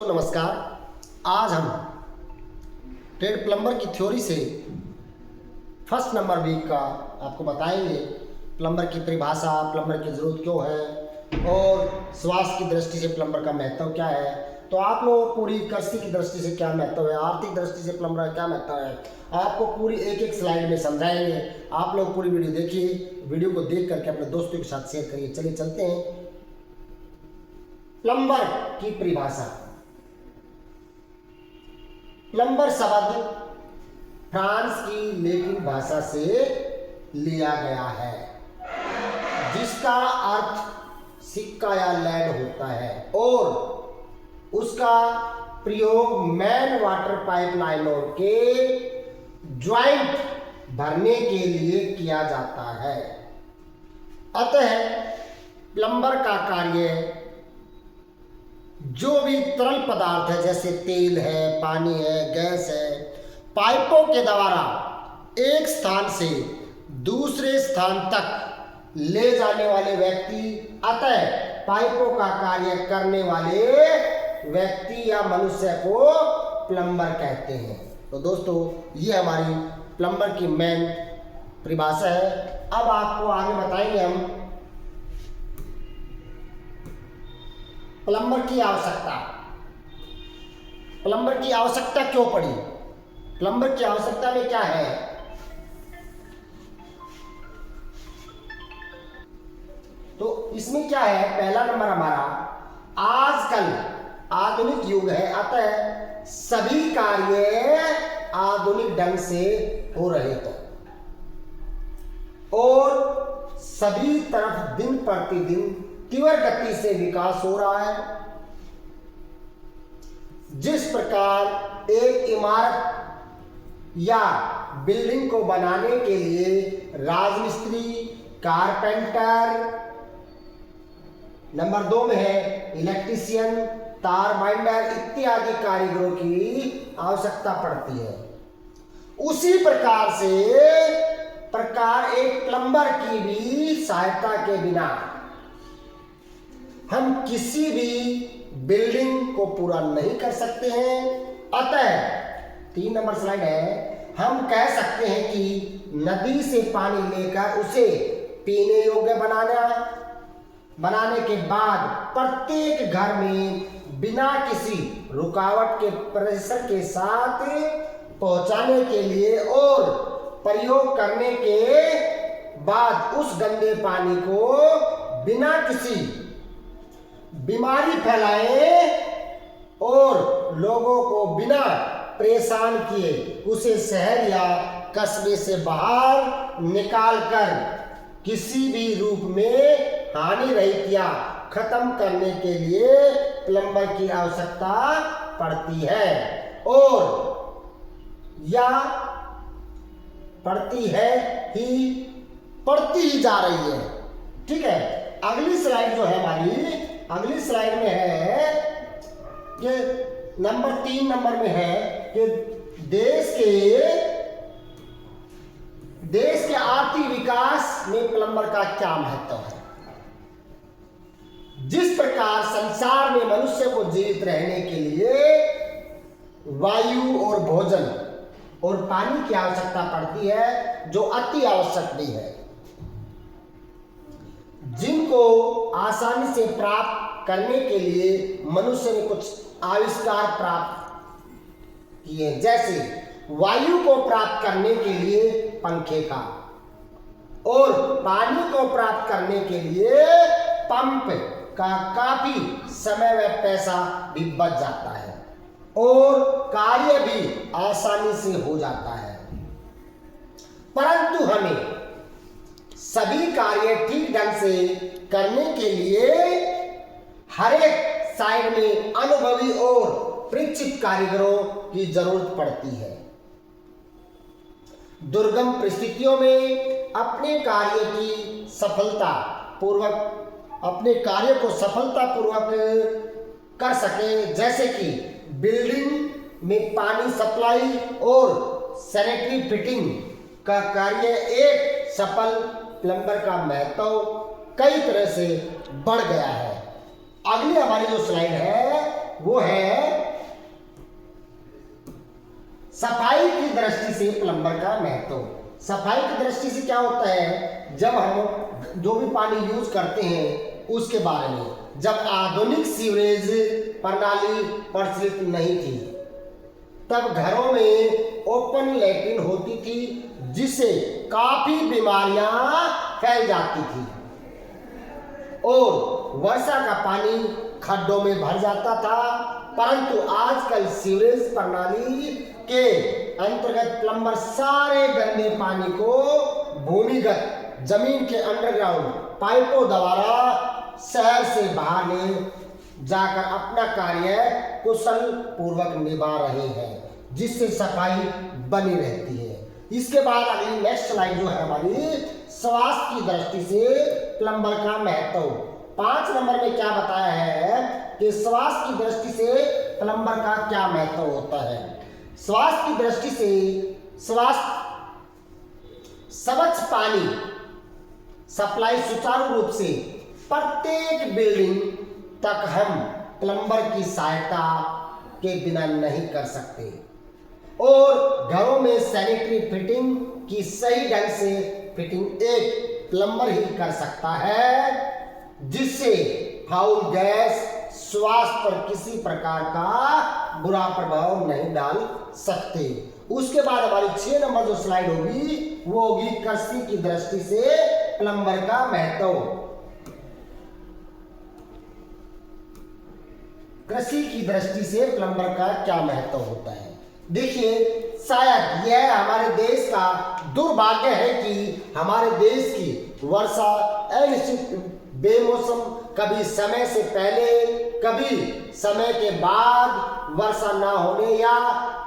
नमस्कार। आज हम ट्रेड प्लम्बर की थ्योरी से फर्स्ट नंबर वीक का आपको बताएंगे। प्लम्बर की परिभाषा, प्लम्बर की ज़रूरत क्यों है और स्वास्थ्य की दृष्टि से प्लम्बर का महत्व क्या है। तो आप लोग पूरी कृषि की दृष्टि से क्या महत्व है, आर्थिक दृष्टि से प्लम्बर का क्या महत्व है, आपको पूरी एक एक स्लाइड में समझाएंगे। आप लोग पूरी वीडियो देखिए, वीडियो को देख करके अपने दोस्तों के साथ शेयर करिए। चलिए चलते हैं। प्लम्बर की परिभाषा। प्लम्बर शब्द फ्रांस की लैटिन भाषा से लिया गया है, जिसका अर्थ सिक्का या लैड होता है और उसका प्रयोग मेन वाटर पाइपलाइनों के ज्वाइंट भरने के लिए किया जाता है। अतः प्लम्बर का कार्य जो भी तरल पदार्थ है, जैसे तेल है, पानी है, गैस है, पाइपों के द्वारा एक स्थान से दूसरे स्थान तक ले जाने वाले व्यक्ति, अतः पाइपों का कार्य करने वाले व्यक्ति या मनुष्य को प्लम्बर कहते हैं। तो दोस्तों, ये हमारी प्लम्बर की मेन परिभाषा है। अब आपको आगे बताएंगे हम प्लम्बर की आवश्यकता। प्लम्बर की आवश्यकता क्यों पड़ी, प्लम्बर की आवश्यकता में क्या है। तो इसमें क्या है, पहला नंबर हमारा, आजकल आधुनिक युग है, अतः सभी कार्य आधुनिक ढंग से हो रहे हैं और सभी तरफ दिन प्रतिदिन तीव्र गति से विकास हो रहा है। जिस प्रकार एक इमारत या बिल्डिंग को बनाने के लिए राजमिस्त्री, कारपेंटर, नंबर 2 में है इलेक्ट्रीशियन, तार बाइंडर इत्यादि कारीगरों की आवश्यकता पड़ती है, उसी प्रकार एक प्लम्बर की भी सहायता के बिना हम किसी भी बिल्डिंग को पूरा नहीं कर सकते हैं। अतः 3 नंबर स्लाइड है, हम कह सकते हैं कि नदी से पानी लेकर उसे पीने योग्य बनाने के बाद प्रत्येक घर में बिना किसी रुकावट के प्रेशर के साथ पहुंचाने के लिए और प्रयोग करने के बाद उस गंदे पानी को बिना किसी बीमारी फैलाए और लोगों को बिना परेशान किए उसे शहर या कस्बे से बाहर निकालकर किसी भी रूप में हानि रहित या खत्म करने के लिए प्लम्बर की आवश्यकता पड़ती है और या पड़ती ही जा रही है। ठीक है, अगली स्लाइड जो है हमारी, अगली स्लाइड में है कि नंबर 3 नंबर में है कि देश के आर्थिक विकास में प्लम्बर का क्या महत्व है। जिस प्रकार संसार में मनुष्य को जीवित रहने के लिए वायु और भोजन और पानी की आवश्यकता पड़ती है, जो अति आवश्यक भी है, जिनको आसानी से प्राप्त करने के लिए मनुष्य ने कुछ आविष्कार प्राप्त किए, जैसे वायु को प्राप्त करने के लिए पंखे का और पानी को प्राप्त करने के लिए पंप का काफी समय व पैसा भी बच जाता है और कार्य भी आसानी से हो जाता है। परंतु हमें सभी कार्य ठीक ढंग से करने के लिए हर एक साइड में अनुभवी और प्रशिक्षित कारीगरों की जरूरत पड़ती है। दुर्गम परिस्थितियों में अपने कार्य को सफलतापूर्वक कर सके, जैसे कि बिल्डिंग में पानी सप्लाई और सैनिटरी फिटिंग का कार्य, एक सफल प्लम्बर का महत्व कई तरह से बढ़ गया है। अगली हमारी जो स्लाइड है वो है सफाई की दृष्टि से प्लम्बर का महत्व। सफाई की दृष्टि से क्या होता है, जब हम जो भी पानी यूज करते हैं उसके बारे में। जब आधुनिक सीवरेज प्रणाली प्रचलित नहीं थी तब घरों में ओपन लैट्रिन होती थी, जिससे काफी बीमारियां फैल जाती थी और वर्षा का पानी खड्डों में भर जाता था। परंतु आजकल सीवरेज प्रणाली के अंतर्गत प्लम्बर सारे गंदे पानी को भूमिगत जमीन के अंडरग्राउंड पाइपों द्वारा शहर से बाहर ले जाकर अपना कार्य कुशल पूर्वक निभा रहे हैं, जिससे सफाई बनी रहती है। इसके बाद अगली नेक्स्ट स्लाइड जो है हमारी, स्वास्थ्य की दृष्टि से प्लम्बर का महत्व। 5 नंबर में क्या बताया है कि स्वास्थ्य की दृष्टि से प्लम्बर का क्या महत्व होता है। स्वास्थ्य की दृष्टि से स्वच्छ पानी सप्लाई सुचारू रूप से प्रत्येक बिल्डिंग तक हम प्लम्बर की सहायता के बिना नहीं कर सकते और घरों में सैनिटरी फिटिंग की सही ढंग से फिटिंग एक प्लम्बर ही कर सकता है, जिससे फाउल गैस स्वास्थ्य पर किसी प्रकार का बुरा प्रभाव नहीं डाल सकते। उसके बाद हमारी 6 नंबर जो स्लाइड होगी वो होगी कृषि की दृष्टि से प्लम्बर का महत्व। कृषि की दृष्टि से प्लम्बर का क्या महत्व होता है। देखिए, शायद यह हमारे देश का दुर्भाग्य है कि हमारे देश की वर्षा अनिश्चित बेमौसम, कभी समय से पहले कभी समय के बाद वर्षा न होने या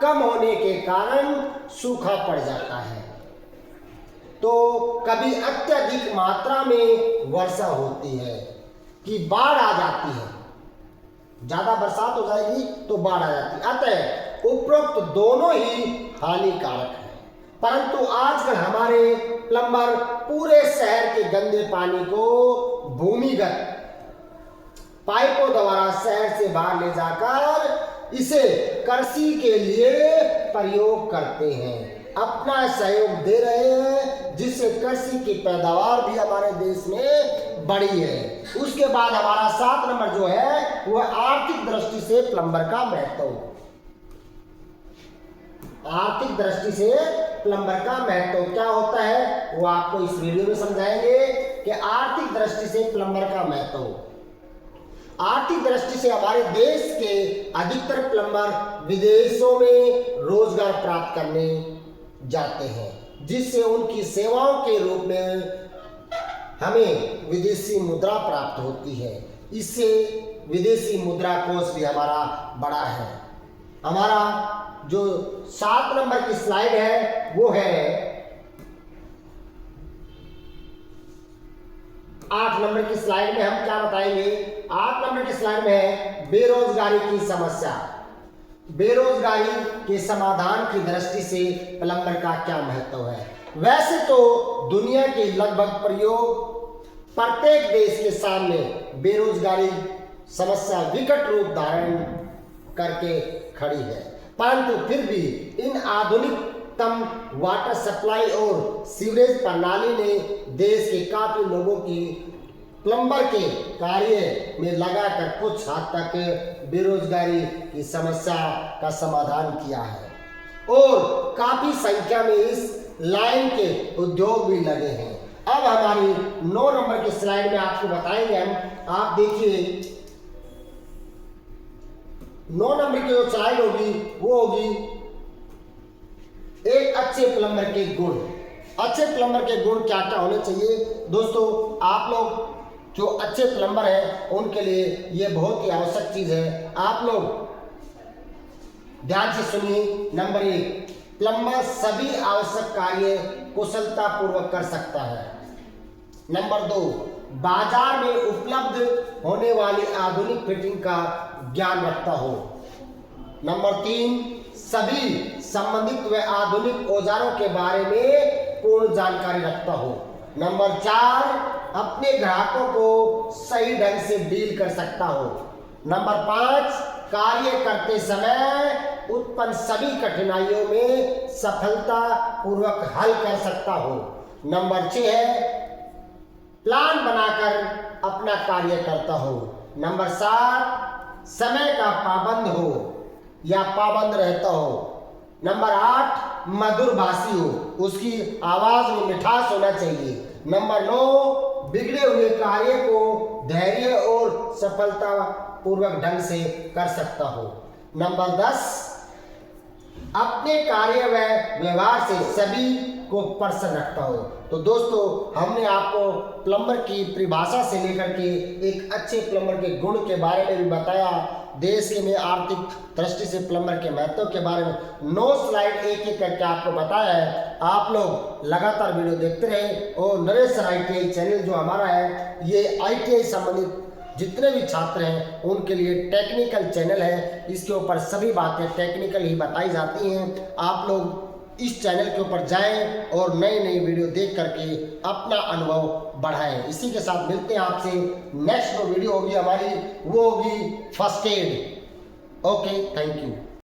कम होने के कारण सूखा पड़ जाता है, तो कभी अत्यधिक मात्रा में वर्षा होती है कि बाढ़ आ जाती है, ज्यादा बरसात हो जाएगी तो बाढ़ आ जाती है। अतः उपरोक्त दोनों ही हानिकारक है, परंतु आजकल हमारे प्लम्बर पूरे शहर के गंदे पानी को भूमिगत पाइपों द्वारा शहर से बाहर ले जाकर इसे कृषि के लिए प्रयोग करते हैं, अपना सहयोग दे रहे हैं, जिससे कृषि की पैदावार भी हमारे देश में बढ़ी है। उसके बाद हमारा 7 नंबर जो है वह आर्थिक दृष्टि से प्लम्बर का महत्व। आर्थिक दृष्टि से प्लम्बर का महत्व क्या होता है वो आपको इस वीडियो में समझाएंगे कि आर्थिक दृष्टि से प्लम्बर का महत्व। आर्थिक दृष्टि से हमारे देश के अधिकतर प्लम्बर विदेशों में रोजगार प्राप्त करने जाते हैं, जिससे उनकी सेवाओं के रूप में हमें विदेशी मुद्रा प्राप्त होती है। इससे विदेशी मुद्रा कोष भी हमारा बड़ा है। हमारा जो 7 नंबर की स्लाइड है वो है 8 नंबर की स्लाइड में हम क्या बताएंगे। 8 नंबर की स्लाइड में है बेरोजगारी की समस्या। बेरोजगारी के समाधान की दृष्टि से प्लम्बर का क्या महत्व है। वैसे तो दुनिया के लगभग प्रत्येक देश के सामने बेरोजगारी समस्या विकट रूप धारण करके खड़ी है, परंतु फिर भी इन आधुनिकतम वाटर सप्लाई और सीवरेज प्रणाली ने देश के काफी लोगों की प्लम्बर के कार्य में लगाकर कुछ हद तक बेरोजगारी की समस्या का समाधान किया है और काफी संख्या में इस लाइन के उद्योग भी लगे हैं। अब हमारी 9 नंबर की स्लाइड में आपको बताएंगे हम। आप देखिए 9 नंबर की जो स्लाइड होगी वो होगी एक अच्छे प्लम्बर के गुण। अच्छे प्लम्बर के गुण क्या क्या होने चाहिए। दोस्तों, आप लोग जो अच्छे प्लम्बर हैं उनके लिए ये बहुत ही आवश्यक चीज है। आप लोग ध्यान से सुनिए। नंबर 1, प्लम्बर सभी आवश्यक कार्य कुशलता पूर्वक कर सकता है। नंबर 2, बाजार में उपलब्ध होने वाली आधुनिक फिटिंग का ज्ञान रखता हो। नंबर 3, सभी संबंधित व आधुनिक औजारों के बारे में पूर्ण जानकारी रखता हो। नंबर 4, अपने ग्राहकों को सही ढंग से डील कर सकता हो। नंबर 5, कार्य करते समय उत्पन्न सभी कठिनाइयों में सफलता पूर्वक हल कर सकता हो। नंबर 6 है प्लान बनाकर अपना कार्य करता हो। नंबर 7 समय का पाबंद हो या पाबंद रहता हो। नंबर 8 मधुर भाषी हो, उसकी आवाज में मिठास होना चाहिए। नंबर 9 बिगड़े हुए कार्य को धैर्य और सफलता पूर्वक ढंग से कर सकता हो। नंबर 10 अपने कार्य व व्यवहार से सभी को प्रसन्न रखता हो। तो दोस्तों हमने आपको प्लम्बर की परिभाषा से लेकर के एक अच्छे प्लम्बर के गुण के बारे में भी बताया, देश के में आर्थिक दृष्टि से प्लम्बर के महत्व के बारे में 9 स्लाइड एक एक करके आपको बताया है। आप लोग लगातार वीडियो देखते रहे और नरेश सर ITI चैनल जो हमारा है ये ITI संबंधित जितने भी छात्र हैं उनके लिए टेक्निकल चैनल है। इसके ऊपर सभी बातें टेक्निकल ही बताई जाती हैं। आप लोग इस चैनल के ऊपर जाएं और नई नई वीडियो देख करके अपना अनुभव बढ़ाएं। इसी के साथ मिलते हैं आपसे नेक्स्ट जो वीडियो होगी हमारी वो होगी first aid. Okay, thank you.